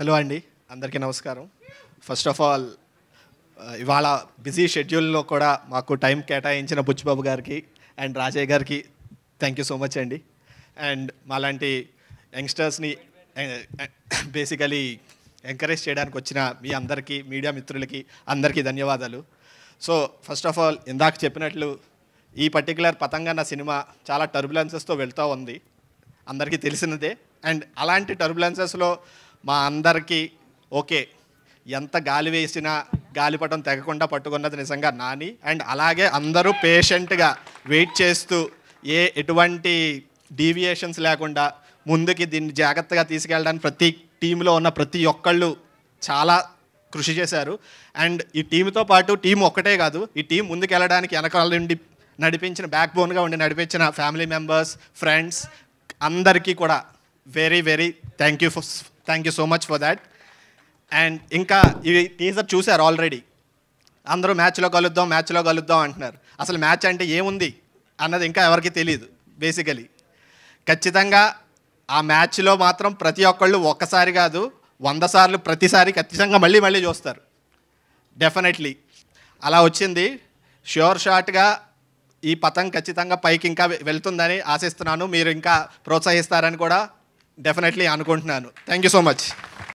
Hello అండి, అందరికీ నమస్కారం. ఫస్ట్ ఆఫ్ ఆల్ ఇవాళ బిజీ షెడ్యూల్లో కూడా మాకు టైం కేటాయించిన బుచ్చిబాబు గారికి అండ్ రాజయ్య గారికి థ్యాంక్ యూ సో మచ్ అండి. అండ్ మాలాంటి యంగ్స్టర్స్ని బేసికలీ ఎంకరేజ్ చేయడానికి వచ్చిన మీ అందరికీ, మీడియా మిత్రులకి అందరికీ ధన్యవాదాలు. సో ఫస్ట్ ఆఫ్ ఆల్ ఇందాక చెప్పినట్లు ఈ పర్టికులర్ పతంగన్న సినిమా చాలా టర్బులెన్సెస్తో వెళ్తూ ఉంది, అందరికీ తెలిసినదే. అండ్ అలాంటి టర్బులెన్సెస్లో మా అందరికీ ఓకే, ఎంత గాలి వేసినా గాలిపటం తెగకుండా పట్టుకున్నది నిజంగా నాని. అండ్ అలాగే అందరూ పేషెంట్గా వెయిట్ చేస్తూ ఎటువంటి డీవియేషన్స్ లేకుండా ముందుకి దీన్ని జాగ్రత్తగా తీసుకెళ్ళడానికి ప్రతి టీంలో ఉన్న ప్రతి ఒక్కళ్ళు చాలా కృషి చేశారు. అండ్ ఈ టీంతో పాటు టీం ఒక్కటే కాదు, ఈ టీం ముందుకెళ్ళడానికి వెనకాల నుండి నడిపించిన, బ్యాక్ బోన్గా ఉండి నడిపించిన ఫ్యామిలీ మెంబర్స్, ఫ్రెండ్స్ అందరికీ కూడా very very thank you so much for that. And ఇంకా ఈ టీజర్ చూశారు ఆల్రెడీ, అందరూ మ్యాచ్లో కలుద్దాం అంటున్నారు. అసలు మ్యాచ్ అంటే ఏముంది అన్నది ఇంకా ఎవరికి తెలియదు. బేసికలీ ఖచ్చితంగా ఆ మ్యాచ్లో మాత్రం ప్రతి ఒక్కళ్ళు ఒక్కసారి కాదు 100 సార్లు ప్రతిసారి ఖచ్చితంగా మళ్ళీ చూస్తారు. డెఫినెట్లీ అలా వచ్చింది. ష్యూర్ షాట్గా ఈ పతంగ్ ఖచ్చితంగా పైకి ఇంకా వెళ్తుందని ఆశిస్తున్నాను. మీరు ఇంకా ప్రోత్సహిస్తారని కూడా డెఫినెట్లీ అనుకుంటున్నాను. Thank you so much.